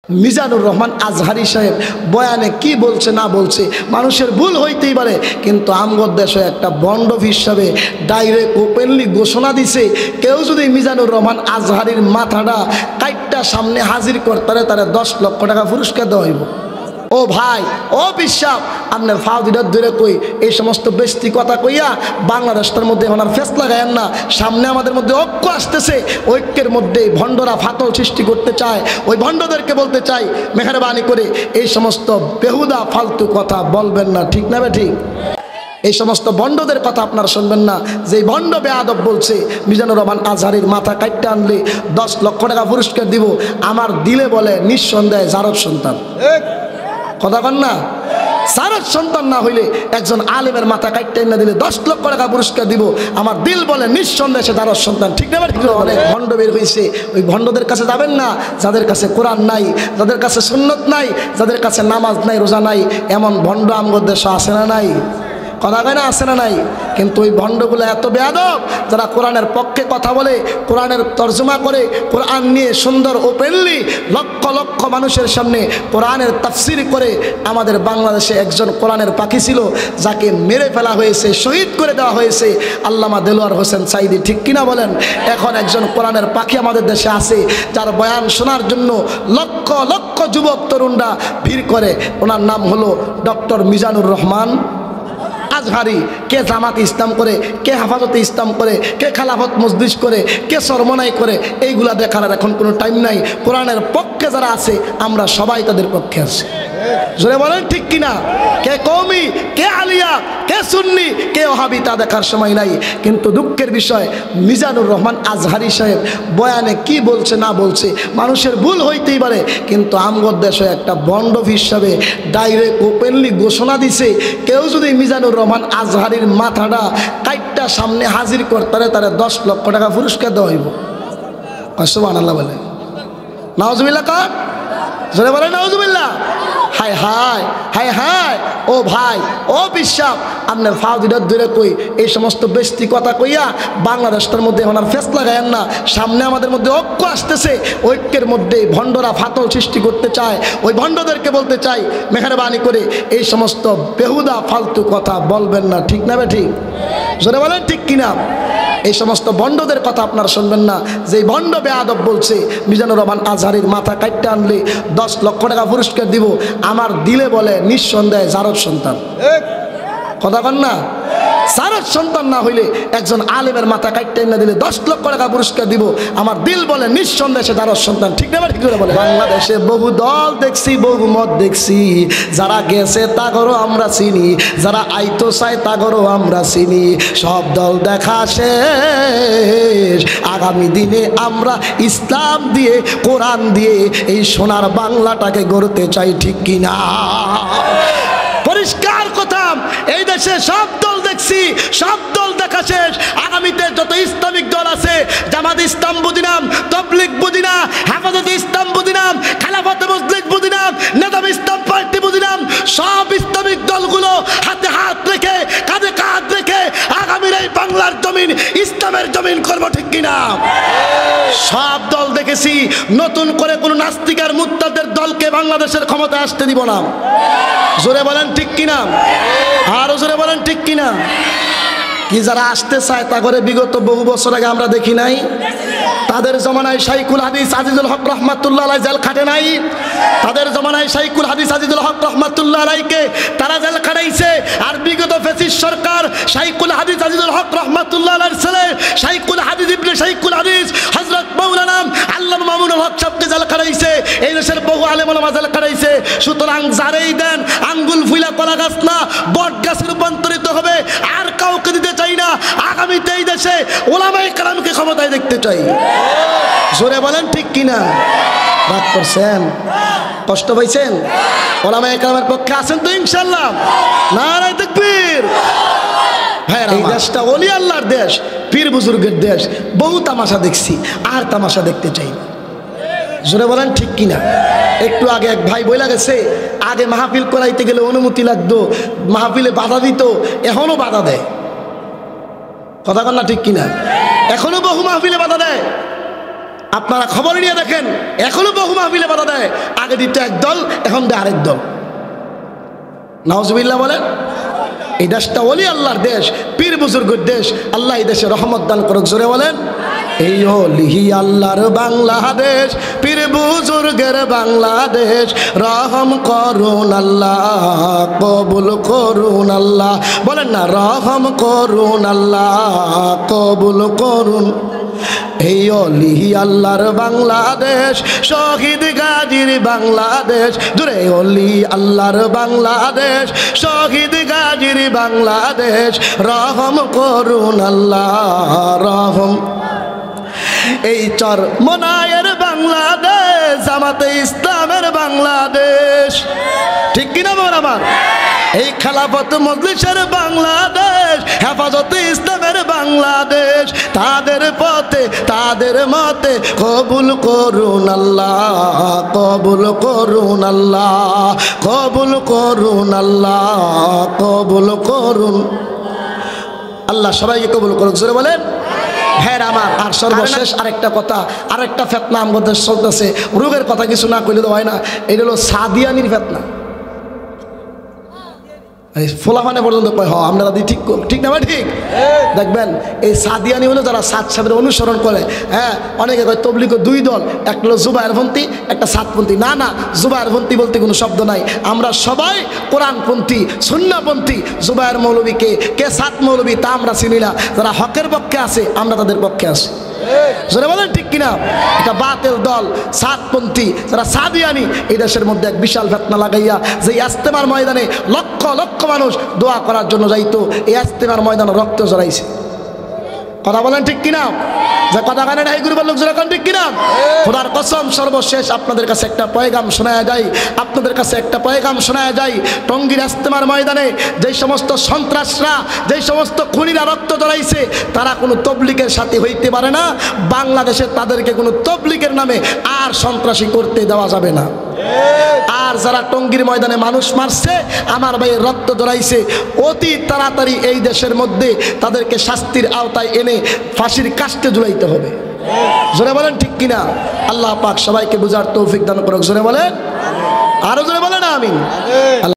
মিজানুর রহমান আজহারি সাহেব বয়ানে কি বলছে না বলছে মানুষের ভুল হইতেই পারে, কিন্তু আমগর দেশে একটা বন্ড হিসাবে ডাইরেক্ট ওপেনলি ঘোষণা দিছে, কেউ যদি মিজানুর রহমান আজহারির মাথাটা কাইটটা সামনে হাজির করতে তারে 10 লক্ষ টাকা পুরস্কার দেওয়া হইব। ও ভাই, ও বিশ্বাস, আপনার ফাউদিটার ধরে কই এই সমস্ত বেস্তি কথা কইয়া বাংলাদেশটার মধ্যে এখন আর ফেস লাগায়েন না। সামনে আমাদের মধ্যে ঐক্য আসতেছে, ঐক্যের মধ্যে ভণ্ডরা ফাটল সৃষ্টি করতে চায়। ওই ভণ্ডদেরকে বলতে চাই, মেহরবানি করে এই সমস্ত বেহুদা ফালতু কথা বলবেন না, ঠিক না বে ঠিক? এই সমস্ত ভণ্ডদের কথা আপনারা শুনবেন না। যেই ভণ্ড বেয়াদব বলছে মিজানুর রহমান আজহারির মাথা কাটতে আনলে 10 লক্ষ টাকা পুরস্কার দিব, আমার দিলে বলে নিঃসন্দেহে জারদ সন্তান। কথা কন না? জারদ সন্তান না হইলে একজন আলেমের মাথা কাটতে না দিলে 10 লক্ষ টাকা পুরস্কার দিব, আমার দিল বলে নিঃসন্দেহে সে জারদ সন্তান, ঠিক না? অনেক ভণ্ড বের হয়েছে, ওই ভণ্ডদের কাছে যাবেন না যাদের কাছে কোরআন নাই, যাদের কাছে সুন্নত নাই, যাদের কাছে নামাজ নাই, রোজা নাই। এমন ভণ্ড আমগর দেশে আসে না নাই? কথা কয় না, আসে না নাই? কিন্তু ওই ভণ্ডগুলো এত বেয়াদব, যারা কোরআনের পক্ষে কথা বলে, কোরআনের তর্জমা করে, কোরআন নিয়ে সুন্দর ওপেনলি লক্ষ লক্ষ মানুষের সামনে কোরআনের তাফসির করে। আমাদের বাংলাদেশে একজন কোরআনের পাখি ছিল, যাকে মেরে ফেলা হয়েছে, শহীদ করে দেওয়া হয়েছে, আল্লামা দেলোয়ার হোসেন সাইদি, ঠিক কিনা বলেন? এখন একজন কোরআনের পাখি আমাদের দেশে আছে, যার বয়ান শোনার জন্য লক্ষ লক্ষ যুবক তরুণরা ভিড় করে। ওনার নাম হলো ডক্টর মিজানুর রহমান আজহারি। কে জামাত ইসলাম করে, কে হেফাজতে ইসলাম করে, কে খেলাফত মজলিস করে, কে সরমনাই করে, এইগুলা দেখার এখন কোনো টাইম নাই। কোরআনের পক্ষে যারা আছে আমরা সবাই তাদের পক্ষে আছি, জোরে বলেন ঠিক কিনা? কে কওমি, কে আলিয়া, কে সুন্নি, কে ওহাবি, তা দেখার সময় নাই। কিন্তু দুঃখের বিষয়, মিজানুর রহমান আজহারি সাহেব বয়ানে কি বলছে না বলছে মানুষের ভুল হইতেই পারে, কিন্তু আমগর দেশে একটা বন্ড হিসাবে ডাইরেক্ট ওপেনলি ঘোষণা দিছে, কেউ যদি মিজানুর রহমান আজহারির মাথাটা কাইটটা সামনে হাজির করতে তারে 10 লক্ষ টাকা পুরস্কার দেওয়া হইব। সুবহানাল্লাহ বলে, নাউজুবিল্লাহ কার, জোরে বলে নাউজুবিল্লাহ। হায় হায় হায় হায়, ও ভাই, ও বিশ্বাস, আপনার ফাউদিটার ধরে কই এই সমস্ত বেস্তি কথা কইয়া বাংলাদেশটার মধ্যে এখন আর ফেস লাগায়েন না। সামনে আমাদের মধ্যে ঐক্য আসতেছে, ঐক্যের মধ্যে ভণ্ডরা ফাটল সৃষ্টি করতে চায়। ওই ভণ্ডদেরকে বলতে চাই, মেহরবানি করে এই সমস্ত বেহুদা ফালতু কথা বলবেন না, ঠিক না বে ঠিক? জোরে বলেন ঠিক কিনা? এই সমস্ত ভণ্ডদের কথা আপনারা শুনবেন না। যেই ভণ্ড বেয়াদব বলছে মিজানুর রহমান আজহারির মাথা কাটতে আনলে 10 লক্ষ টাকা পুরস্কার দিব, আমার দিলে বলে নিঃসন্দেহে জারদ সন্তান। কথা কন না? জারদ সন্তান না হইলে একজন আলেমের মাথা কাটতে না দিলে 10 লক্ষ টাকা পুরস্কার দিব, আমার দিল বলে নিঃসন্দেহে সে জারদ সন্তান, ঠিক না? ঠিক করে বলে। বাংলাদেশে বহু দল দেখছি, বহু মত দেখছি, যারা গেছে তাগরও আমরা চিনি, যারা আইতো চাই তাগরও আমরা চিনি। সব দল দেখা শেষ, আগামী দিনে আমরা ইসলাম দিয়ে, কোরআন দিয়ে এই সোনার বাংলাটাকে গড়তে চাই, ঠিক কিনা? পরিষ্কার কথা, এই দেশে সব দল দেখছি, সব দল দেখা শেষ। আগামীতে যত ইসলামিক দল আছে, জামাত ইসলাম বুঝিনাম, তবলিগ বুঝিনাম, হেফাজত ইসলাম বুঝিনাম, খেলাফত মজলিস বুঝিনাম, নেতাম ইসলাম পার্টি বুঝিনাম, সব ইসলামিক দলগুলো হাতে হাত রেখে, কাঁধে কাঁধ রেখে আগামীর এই বাংলার জমিন ইসলামের জমিন করবো, ঠিক কিনা? সব দল দেখেছি, নতুন করে কোন নাস্তিক আর মুরতাদের দলকে বাংলাদেশের ক্ষমতায় আসতে দিব না। জোরে বলেন ঠিক কিনা? আরো জোরে বলেন ঠিক কিনা? কি যারা আসতে চায় তা করে বিগত বহু বছর আগে আমরা দেখি নাই? তাদের জমানায় শাইখুল হাদিস আজিজুল হক রহমাতুল্লাহ আলাইহি জেল খাটে নাই? তাদের জমানায় শাইখুল হাদিস আজিজুল হক রহমাতুল্লাহ আলাইহিকে তারা জেল খাটাইছে। আর বিগত ফ্যাসিস্ট সরকার শাইখুল হাদিস আজিজুল হক রহমাতুল্লাহ আলাইহির ছেলে শাইখুল হাদিস ইবনে শাইখুল হাদিস হযরত মাওলানা আল্লামা মামুনুল হক সাহেবকে জেল খাটাইছে। এই দেশের বহু আলেম ওলামা জেল খাটাইছে। সুতরাং যারেই দেন আঙ্গুল ফুলা কলা গাছ না, বট গাছে রূপান্তরিত হবে। আর কাউকে দিতে চাই না। আগামীতে এই দেশে ওলামায়ে কেরামকে ক্ষমতায় দেখতে চাই। জোরে বলেন ঠিক কিনা? রাগ করছেন? কষ্ট পাইছেন? ওলামায়ে কেরামের পক্ষে আছেন তো ইনশাআল্লাহ? নারায়ে তাকবীর। ভাইরা, এই দেশটা ওলি আল্লাহর দেশ, পীর বুজুর্গের দেশ। বহু তামাশা দেখছি, আর তামাশা দেখতে চাই না। জোরে বলেন ঠিক কিনা? একটু আগে এক ভাই বইলা গেছে, আগে মাহফিল করাইতে গেলে অনুমতি লাগতো, মাহফিলে বাধা দিত, এখনো বাধা দেয়। কথা কন না ঠিক কিনা? এখনো বহু মাহফিলে বাধা দেয়। আপনারা খবর নিয়ে দেখেন, এখনো বহু মাহফিলে বাধা দেয়। আগে দিত এক দল, এখন দেয় আরেক দল। নাউজুবিল্লাহ বলেন। এই দেশটা ওলি আল্লাহর দেশ, পীর বুজুর্গের দেশ। আল্লাহ এই দেশে রহমত দান করুক, জোরে বলেন। এই ওলি আল্লাহর বাংলাদেশ, পীর বুজুর্গের বাংলাদেশ। রহম করুন আল্লাহ, কবুল করুন আল্লাহ। বলেন না, রহম করুন আল্লাহ, কবুল করুন। এই অলি আল্লাহর বাংলাদেশ, শহীদ গাজীর বাংলাদেশ। জুড়ে অলি আল্লাহর বাংলাদেশ, শহীদ গাজীর বাংলাদেশ। রহম করুন আল্লাহ, রহম। এই চর মনায়ের বাংলাদেশ, জামাতে ইসলামের বাংলাদেশ। ঠিক কিনা বল আমার? এই খেলাফত মজলিসের বাংলাদেশ, হেফাজতে ইসলামের বাংলাদেশ। তাদের পথে তাদের মতে কবুল করুন আল্লাহ, কবুল করুন আল্লাহ, কবুল করুন আল্লাহ, কবুল করুন আল্লাহ। সবাইকে কবুল করুন, জোরে বলেন। হ্যাঁ আমার। আর সর্বশেষ আরেকটা কথা, আরেকটা ফেতনা আমাদের চলতেছে। রোগের কথা কিছু না করলে তো হয় না। এটা হলো সাদিয়ানির ফেতনা। ফোলাফানে পর্যন্ত কয়, আমরা দাদি ঠিক ঠিক না ভাই? ঠিক। দেখবেন এই সাদিয়ানি হলো যারা সাদ সাহেবের অনুসরণ করে। হ্যাঁ, অনেকে কয় তবলিগ দুই দল, একটা হলো জুবায়েরপন্থী, একটা সাদপন্থী। না না, জুবায়েরপন্থী বলতে কোনো শব্দ নাই। আমরা সবাই কোরআনপন্থী, সুন্নাহপন্থী। জুবায়ের মৌলবীকে কে সাদ মৌলবী তা আমরা চিনি না। যারা হকের পক্ষে আছে আমরা তাদের পক্ষে আছি, জোরে বলেন ঠিক কিনা? এটা বাতিল দল সাদপন্থী, যারা সাদিয়ানি। এই দেশের মধ্যে এক বিশাল ফিতনা লাগাইয়া যে ইজতেমার ময়দানে লক্ষ লক্ষ মানুষ দোয়া করার জন্য যাইতো, এই ইজতেমার ময়দানে রক্ত ঝরাইছে। কথা বলেন ঠিক কিনা? যে কথা কানে নাই গুরু লোক জোরে ঠিক কিনা? খোদার কসম, সর্বশেষ আপনাদের কাছে একটা পয়গাম শোনায়া যায়, আপনাদের কাছে একটা পয়গাম শোনায়া যায়। টঙ্গীর ইজতেমার ময়দানে যেই সমস্ত সন্ত্রাসরা, যেই সমস্ত খুনিরা রক্ত ঝরাইছে, তারা কোনো তবলিগের সাথে হইতে পারে না। বাংলাদেশে তাদেরকে কোনো তবলিগের নামে আর সন্ত্রাসী করতে দেওয়া যাবে না। আর যারা টঙ্গীর ময়দানে মানুষ মারছে, আমার ভাইয়ের রক্ত ধরাইছে, অতি তাড়াতাড়ি এই দেশের মধ্যে তাদেরকে শাস্তির আওতায় এনে ফাঁসির কাস্টে ঝুলাইতে হবে। জোরে বলেন ঠিক কিনা? আল্লাহ পাক সবাইকে বুঝার তৌফিক দান করুক, জোরে বলেন, আরো জোরে বলেন আমিন।